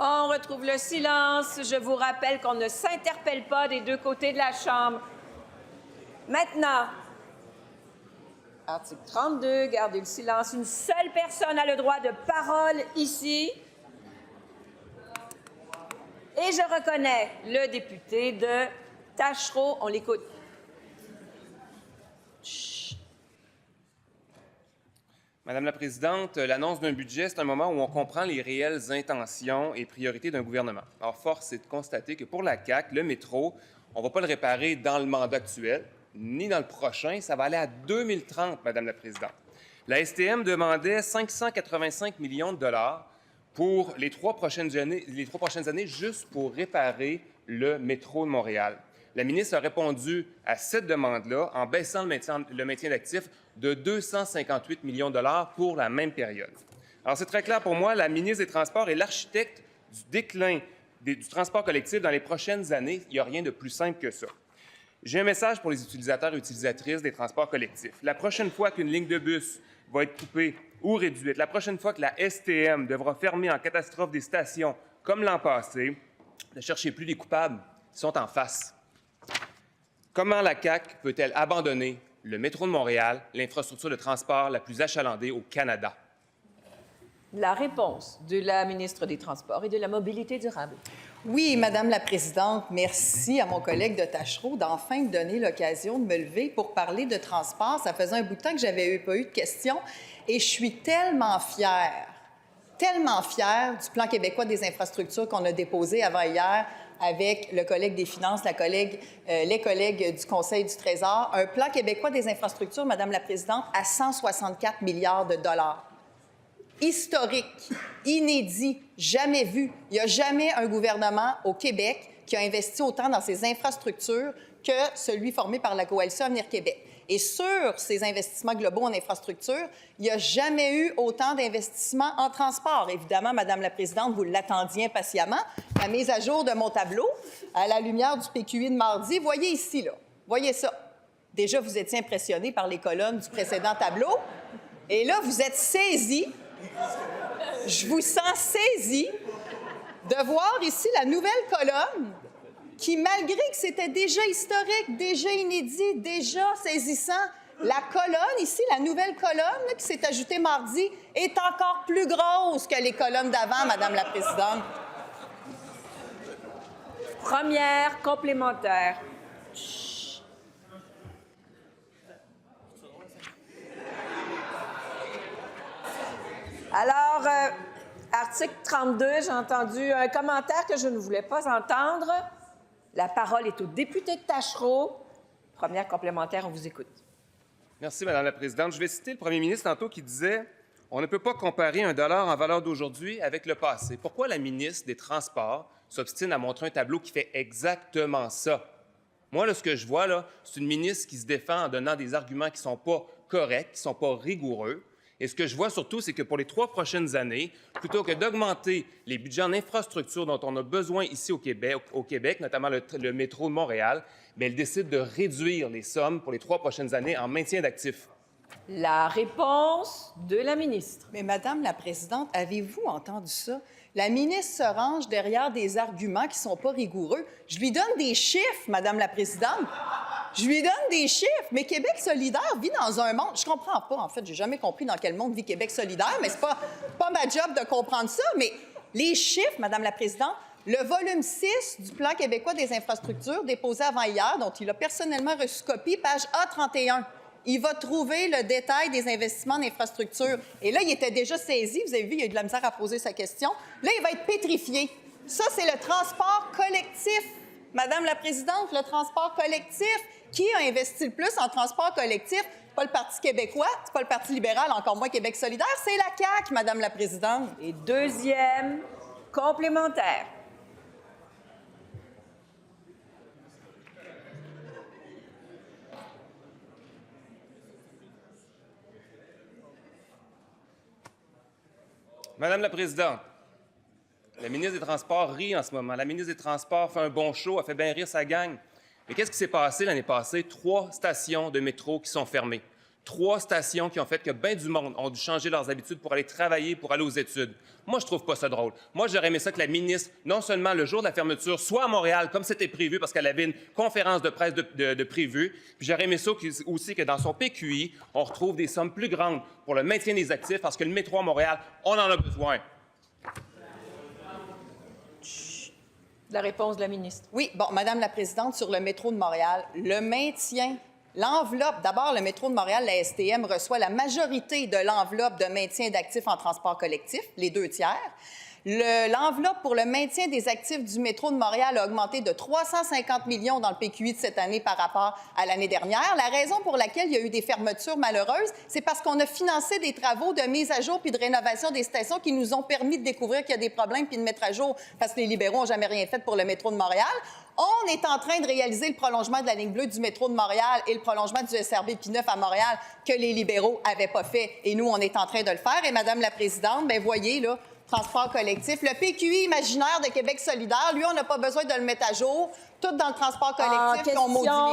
On retrouve le silence. Je vous rappelle qu'on ne s'interpelle pas des deux côtés de la Chambre. Maintenant, article 32, gardez le silence. Une seule personne a le droit de parole ici. Et je reconnais le député de Taschereau. On l'écoute. Madame la Présidente, l'annonce d'un budget, c'est un moment où on comprend les réelles intentions et priorités d'un gouvernement. Alors, force est de constater que pour la CAQ, le métro, on ne va pas le réparer dans le mandat actuel, ni dans le prochain. Ça va aller à 2030, Madame la Présidente. La STM demandait 585 millions de dollars pour les trois prochaines années juste pour réparer le métro de Montréal. La ministre a répondu à cette demande-là en baissant le maintien d'actifs de 258 millions de dollars pour la même période. Alors, c'est très clair pour moi, la ministre des Transports est l'architecte du déclin du transport collectif dans les prochaines années. Il n'y a rien de plus simple que ça. J'ai un message pour les utilisateurs et utilisatrices des transports collectifs. La prochaine fois qu'une ligne de bus va être coupée ou réduite, la prochaine fois que la STM devra fermer en catastrophe des stations comme l'an passé, ne cherchez plus les coupables, ils sont en face. Comment la CAQ peut-elle abandonner le métro de Montréal, l'infrastructure de transport la plus achalandée au Canada? La réponse de la ministre des Transports et de la Mobilité durable. Oui, Madame la Présidente, merci à mon collègue de Taschereau d'enfin me donner l'occasion de me lever pour parler de transport. Ça faisait un bout de temps que je n'avais pas eu de questions et je suis tellement fière du plan québécois des infrastructures qu'on a déposé avant hier avec le collègue des Finances, les collègues du Conseil du Trésor. Un plan québécois des infrastructures, Madame la Présidente, à 164 milliards de dollars. Historique, inédit, jamais vu. Il n'y a jamais un gouvernement au Québec qui a investi autant dans ses infrastructures que celui formé par la Coalition Avenir Québec. Et sur ces investissements globaux en infrastructure, il n'y a jamais eu autant d'investissements en transport. Évidemment, Madame la Présidente, vous l'attendiez impatiemment. La mise à jour de mon tableau, à la lumière du PQI de mardi, voyez ici, là, voyez ça. Déjà, vous étiez impressionné par les colonnes du précédent tableau. Et là, vous êtes saisis. Je vous sens saisis de voir ici la nouvelle colonne qui, malgré que c'était déjà historique, déjà inédit, déjà saisissant, la colonne ici, la nouvelle colonne là, qui s'est ajoutée mardi, est encore plus grosse que les colonnes d'avant, Madame la Présidente. Première complémentaire. Alors, article 32, j'ai entendu un commentaire que je ne voulais pas entendre. La parole est au député de Taschereau. Première complémentaire, on vous écoute. Merci, Madame la Présidente. Je vais citer le premier ministre tantôt qui disait « On ne peut pas comparer un dollar en valeur d'aujourd'hui avec le passé ». Pourquoi la ministre des Transports s'obstine à montrer un tableau qui fait exactement ça? Moi, là, ce que je vois, là, c'est une ministre qui se défend en donnant des arguments qui ne sont pas corrects, qui ne sont pas rigoureux. Et ce que je vois surtout, c'est que pour les 3 prochaines années, plutôt que d'augmenter les budgets en infrastructure dont on a besoin ici au Québec notamment le métro de Montréal, bien, elle décide de réduire les sommes pour les 3 prochaines années en maintien d'actifs. La réponse de la ministre. Mais Madame la Présidente, avez-vous entendu ça? La ministre se range derrière des arguments qui ne sont pas rigoureux. Je lui donne des chiffres, Madame la Présidente. Je lui donne des chiffres. Mais Québec solidaire vit dans un monde... Je comprends pas, en fait. J'ai jamais compris dans quel monde vit Québec solidaire, mais c'est pas ma job de comprendre ça. Mais les chiffres, Madame la Présidente, le volume 6 du plan québécois des infrastructures déposé avant hier, dont il a personnellement reçu copie, page A31. Il va trouver le détail des investissements en infrastructure. Et là, il était déjà saisi. Vous avez vu, il a eu de la misère à poser sa question. Là, il va être pétrifié. Ça, c'est le transport collectif. Madame la Présidente, le transport collectif. Qui a investi le plus en transport collectif? Pas le Parti québécois, c'est pas le Parti libéral, encore moins Québec solidaire, c'est la CAQ, Madame la Présidente. Et deuxième complémentaire. Madame la Présidente, la ministre des Transports rit en ce moment. La ministre des Transports fait un bon show, elle fait bien rire sa gang. Mais qu'est-ce qui s'est passé l'année passée? 3 stations de métro qui sont fermées. 3 stations qui ont fait que bien du monde ont dû changer leurs habitudes pour aller travailler, pour aller aux études. Moi, je trouve pas ça drôle. Moi, j'aurais aimé ça que la ministre, non seulement le jour de la fermeture, soit à Montréal, comme c'était prévu, parce qu'elle avait une conférence de presse de prévue, puis j'aurais aimé ça aussi que dans son PQI, on retrouve des sommes plus grandes pour le maintien des actifs, parce que le métro à Montréal, on en a besoin. La réponse de la ministre. Oui, bon, Madame la Présidente, sur le métro de Montréal, le maintien, l'enveloppe, d'abord, le métro de Montréal, la STM reçoit la majorité de l'enveloppe de maintien d'actifs en transport collectif, les 2/3. L'enveloppe pour le maintien des actifs du métro de Montréal a augmenté de 350 millions dans le PQI de cette année par rapport à l'année dernière. La raison pour laquelle il y a eu des fermetures malheureuses, c'est parce qu'on a financé des travaux de mise à jour puis de rénovation des stations qui nous ont permis de découvrir qu'il y a des problèmes puis de mettre à jour, parce que les libéraux n'ont jamais rien fait pour le métro de Montréal. On est en train de réaliser le prolongement de la ligne bleue du métro de Montréal et le prolongement du SRB P9 à Montréal que les libéraux n'avaient pas fait. Et nous, on est en train de le faire. Et Madame la Présidente, bien, voyez, là, transport collectif. Le PQI imaginaire de Québec solidaire, lui, on n'a pas besoin de le mettre à jour. Tout dans le transport collectif, puis on maudit les